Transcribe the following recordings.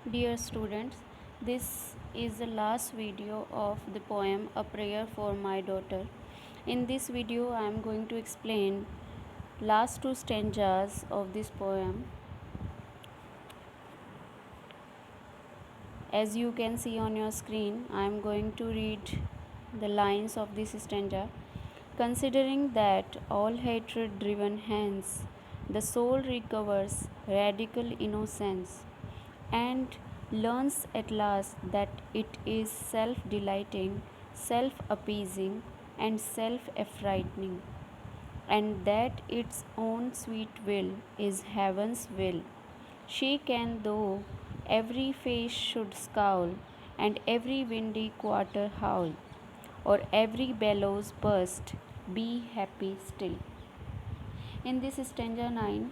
Dear students, this is the last video of the poem A Prayer for My Daughter. In this video, I am going to explain last two stanzas of this poem. As you can see on your screen, I am going to read the lines of this stanza. Considering that all hatred driven hence, the soul recovers radical innocence and learns at last that it is self delighting, self appeasing, and self affrighting, and that its own sweet will is heaven's will. She can, though every face should scowl, and every windy quarter howl, or every bellows burst, be happy still. In this stanza 9,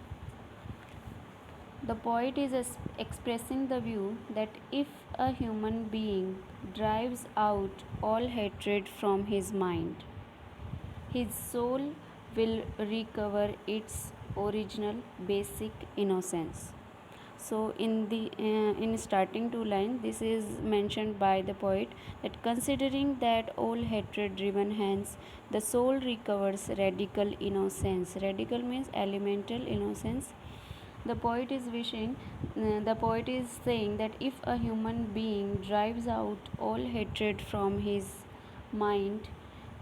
the poet is expressing the view that if a human being drives out all hatred from his mind, his soul will recover its original basic innocence. So, in starting two lines, this is mentioned by the poet that considering that all hatred driven hence, the soul recovers radical innocence. Radical means elemental innocence. The poet is saying that if a human being drives out all hatred from his mind,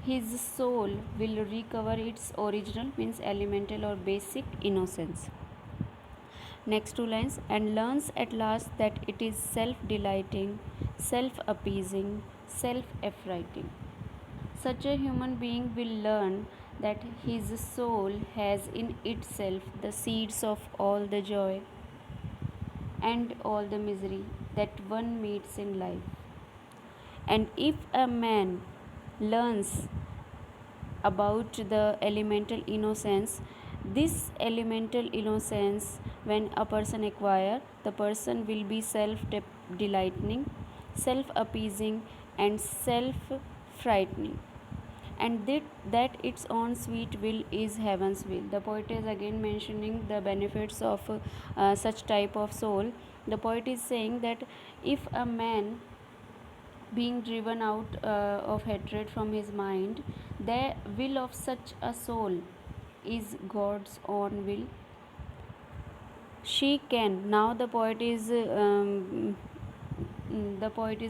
his soul will recover its original means elemental or basic innocence. Next two lines, and learns at last that it is self delighting, self appeasing, self affrighting. Such a human being will learn that his soul has in itself the seeds of all the joy and all the misery that one meets in life. And if a man learns about the elemental innocence, this elemental innocence, when a person acquire, the person will be self delighting, self appeasing, and self frightening, and that its own sweet will is heaven's will. The poet is again mentioning the benefits of such type of soul. The poet is saying that if a man being driven out of hatred from his mind, the will of such a soul is God's own will. She can, now the poet is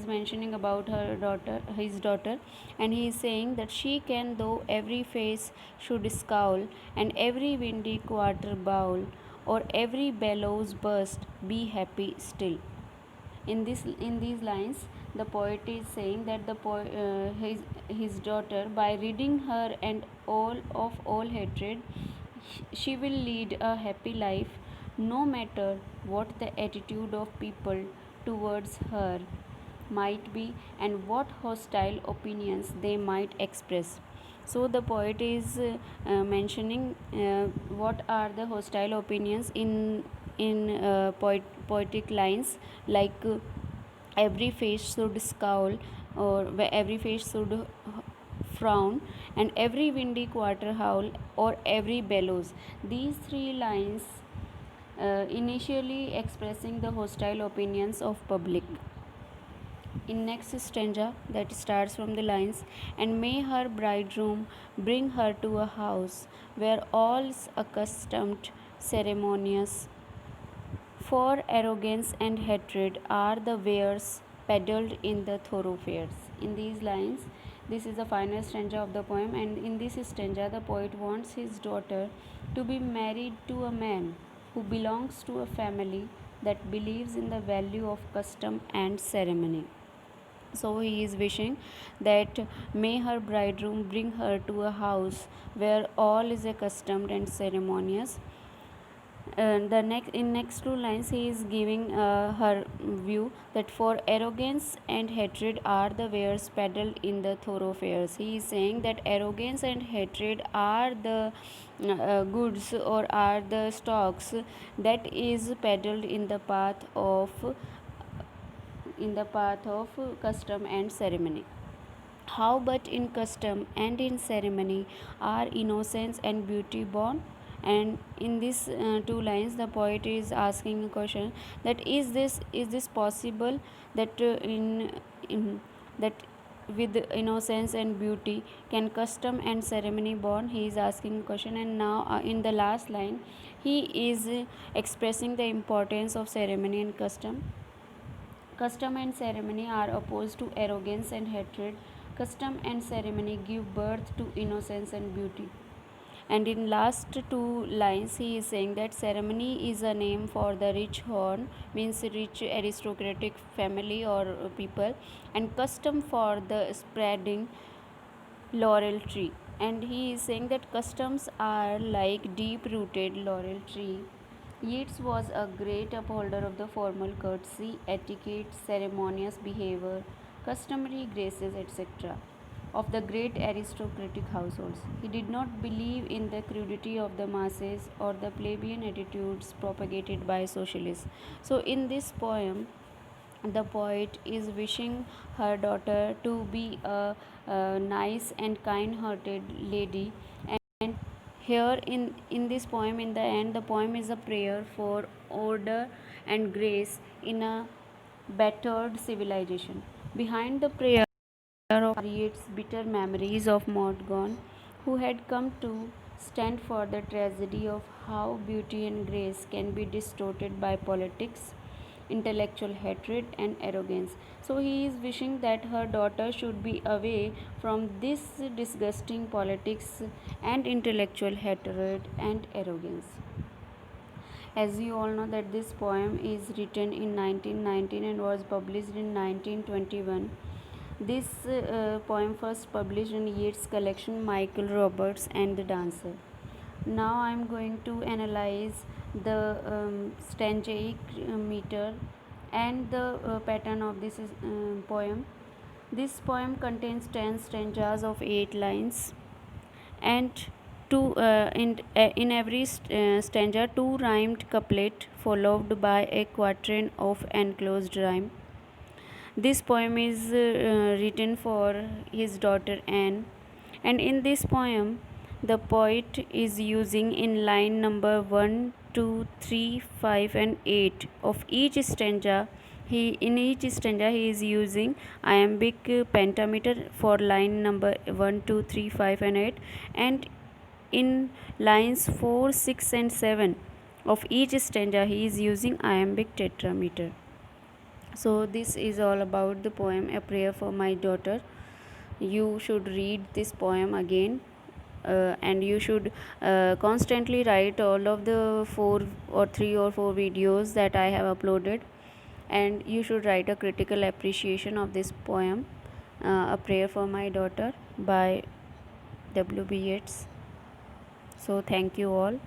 mentioning about his daughter, and he is saying that she can, though every face should scowl, and every windy quarter bowl, or every bellows burst, be happy still. In these lines, the poet is saying that his daughter, by ridding her and all hatred, she will lead a happy life, no matter what the attitude of people towards her might be and what hostile opinions they might express. So the poet is mentioning what are the hostile opinions in poetic lines, like every face should scowl, or every face should frown, and every windy quarter howl, or every bellows. These three lines initially expressing the hostile opinions of public. In next stanza, that starts from the lines, and may her bridegroom bring her to a house where all's accustomed ceremonious, for arrogance and hatred are the wares peddled in the thoroughfares. In these lines, this is the final stanza of the poem, and in this stanza, the poet wants his daughter to be married to a man who belongs to a family that believes in the value of custom and ceremony. So he is wishing that may her bridegroom bring her to a house where all is accustomed and ceremonious. The next two lines, he is giving her view that for arrogance and hatred are the wares peddled in the thoroughfares. He is saying that arrogance and hatred are the goods, or are the stocks that is peddled in the path of custom and ceremony. How but in custom and in ceremony are innocence and beauty born? And in these two lines, the poet is asking a question, that is this possible, that in that with innocence and beauty can custom and ceremony born? He is asking a question. And now in the last line, he is expressing the importance of ceremony and custom. Custom and ceremony are opposed to arrogance and hatred. Custom and ceremony give birth to innocence and beauty. And in last two lines, he is saying that ceremony is a name for the rich horn, means rich aristocratic family or people, and custom for the spreading laurel tree. And he is saying that customs are like deep rooted laurel tree. Yeats was a great upholder of the formal courtesy, etiquette, ceremonious behavior, customary graces, etc., of the great aristocratic households. He did not believe in the crudity of the masses or the plebeian attitudes propagated by socialists. So, in this poem, the poet is wishing her daughter to be a nice and kind hearted lady. And here in this poem, in the end, the poem is a prayer for order and grace in a battered civilization. Behind the prayer of Yeats' bitter memories of Mortgane, who had come to stand for the tragedy of how beauty and grace can be distorted by politics, intellectual hatred, and arrogance. So he is wishing that her daughter should be away from this disgusting politics and intellectual hatred and arrogance. As you all know that this poem is written in 1919 and was published in 1921. This poem first published in Yeats' collection Michael Roberts and the Dancer. Now I am going to analyze the stanzaic meter and the pattern of this poem. This poem contains 10 stanzas of 8 lines, and in every stanza two rhymed couplet followed by a quatrain of enclosed rhyme. This poem is written for his daughter Anne, and in this poem, the poet is using in line number 1, 2, 3, 5, and 8 of each stanza. In each stanza he is using iambic pentameter for line number 1, 2, 3, 5, and 8, and in lines 4, 6, and 7 of each stanza he is using iambic tetrameter. So this is all about the poem A Prayer for My Daughter. You should read this poem again, and you should constantly write all of the 3 or 4 videos that I have uploaded, and you should write a critical appreciation of this poem, A Prayer for My Daughter by W.B. Yeats. So thank you all.